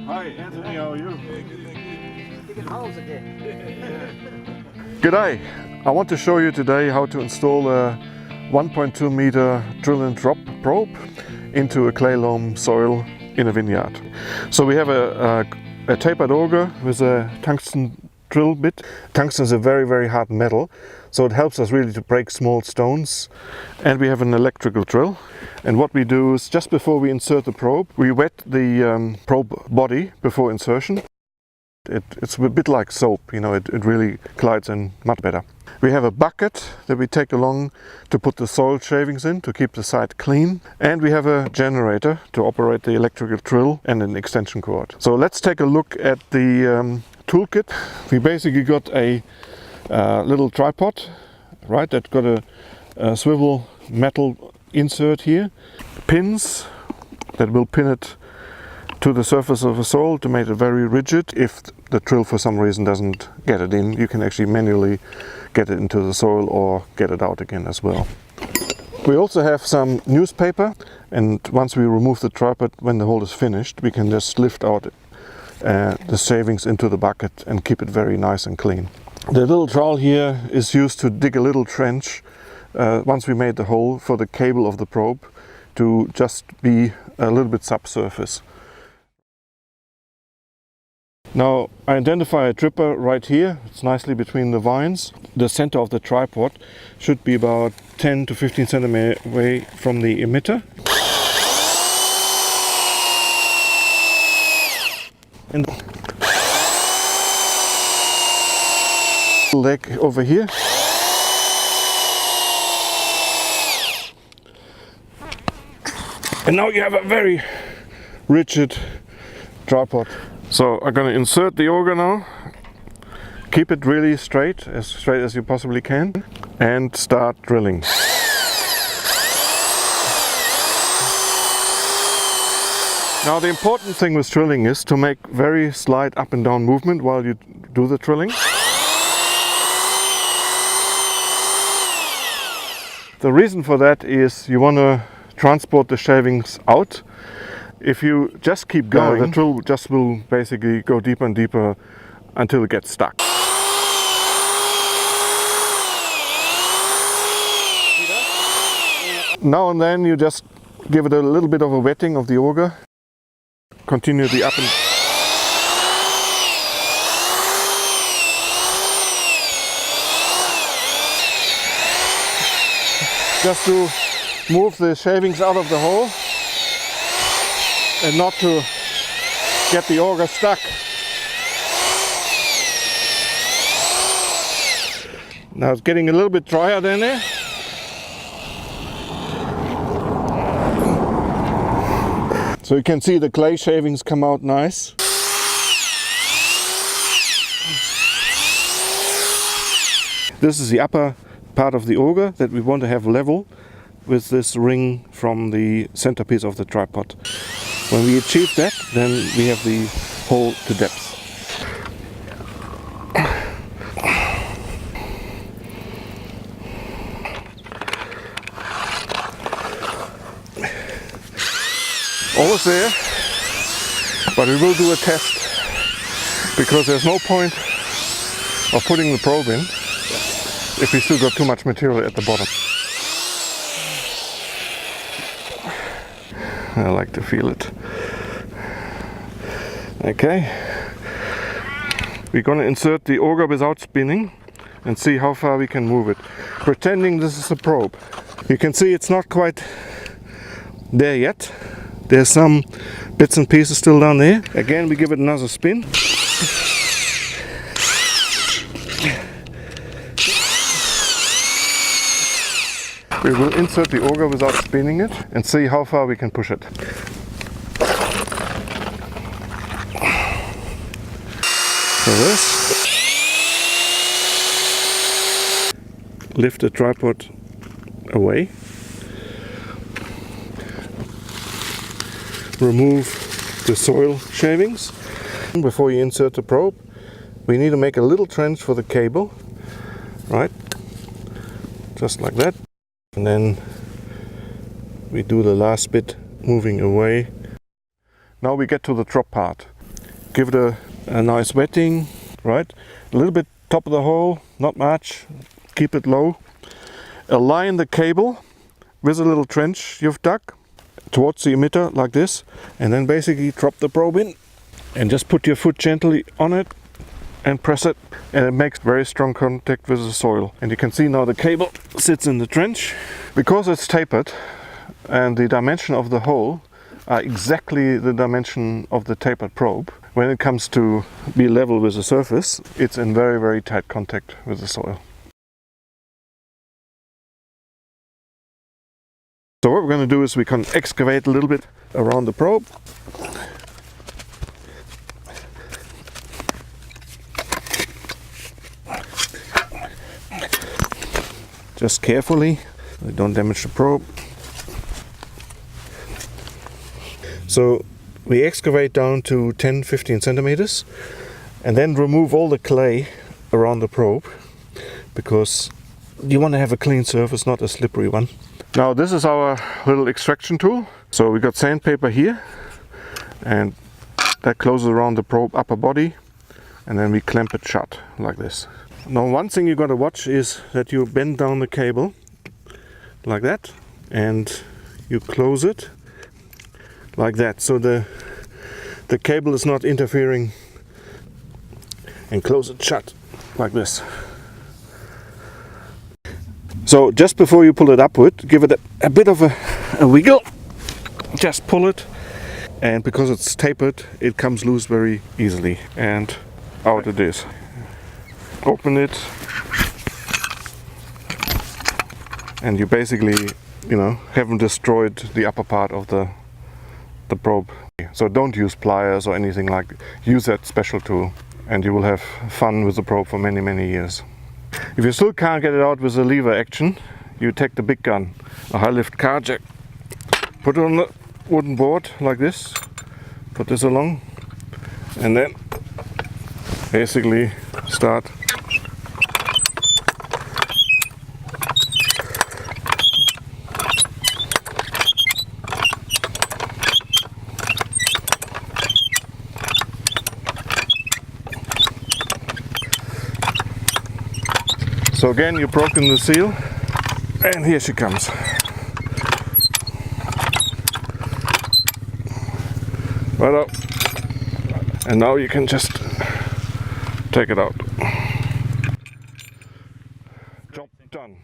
Hi, Anthony, how are you? G'day! I want to show you today how to install a 1.2 meter drill and drop probe into a clay loam soil in a vineyard. So we have a tapered auger with a tungsten drill bit. Tungsten is a very hard metal, so it helps us really to break small stones. And we have an electrical drill. And what we do is, just before we insert the probe, we wet the probe body before insertion. It's a bit like soap, you know, it really glides in much better. We have a bucket that we take along to put the soil shavings in to keep the site clean. And we have a generator to operate the electrical drill and an extension cord. So let's take a look at the toolkit. We basically got a little tripod, right, that's got a swivel metal insert here. Pins that will pin it to the surface of the soil to make it very rigid. If the drill for some reason doesn't get it in, you can actually manually get it into the soil or get it out again as well. We also have some newspaper, and once we remove the tripod, when the hole is finished, we can just lift out the shavings into the bucket and keep it very nice and clean. The little trowel here is used to dig a little trench once we made the hole for the cable of the probe to just be a little bit subsurface. Now I identify a dripper right here. It's nicely between the vines. The center of the tripod should be about 10 to 15 centimeters away from the emitter. And the leg over here. And now you have a very rigid tripod. So I'm going to insert the auger now, keep it really straight as you possibly can, and start drilling. Now the important thing with drilling is to make very slight up and down movement while you do the drilling. The reason for that is you want to transport the shavings out. If you just keep going, the drill just will basically go deeper and deeper until it gets stuck. Now and then you just give it a little bit of a wetting of the auger. Continue the up and... Just to move the shavings out of the hole and not to get the auger stuck. Now it's getting a little bit drier than there. So you can see the clay shavings come out nice. This is the upper part of the auger that we want to have level with this ring from the centerpiece of the tripod. When we achieve that, then we have the hole to depth. Almost there, but we will do a test because there's no point of putting the probe in if we still got too much material at the bottom. I like to feel it. Okay, we're going to insert the auger without spinning and see how far we can move it, pretending this is a probe. You can see it's not quite there yet. There's some bits and pieces still down there. Again, we give it another spin. We will insert the auger without spinning it and see how far we can push it. So this. Lift the tripod away. Remove the soil shavings. Before you insert the probe, we need to make a little trench for the cable, right? Just like that. And then we do the last bit moving away. Now we get to the drop part. give it a nice wetting, right? A little bit top of the hole, not much, keep it low. Align the cable with a little trench you've dug towards the emitter like this, and then basically drop the probe in and just put your foot gently on it and press it, and it makes very strong contact with the soil. And you can see now the cable sits in the trench. Because it's tapered and the dimension of the hole are exactly the dimension of the tapered probe, when it comes to be level with the surface, it's in very, very tight contact with the soil. So what we're going to do is we can excavate a little bit around the probe. Just carefully, don't damage the probe. So we excavate down to 10-15 centimeters and then remove all the clay around the probe, because you want to have a clean surface, not a slippery one. Now this is our little extraction tool. So we got sandpaper here, and that closes around the probe upper body, and then we clamp it shut like this. Now one thing you got to watch is that you bend down the cable like that, and you close it like that, so the cable is not interfering, and close it shut like this. So just before you pull it upward, give it a bit of a wiggle, just pull it, and because it's tapered it comes loose very easily, and out it is. Open it, and you basically, haven't destroyed the upper part of the probe. So don't use pliers or anything like that. Use that special tool and you will have fun with the probe for many, many years. If you still can't get it out with the lever action, you take the big gun, a high lift car jack, put it on the wooden board like this, put this along, and then basically start So again, you've broken the seal, and here she comes. Right up. And now you can just take it out. Job done.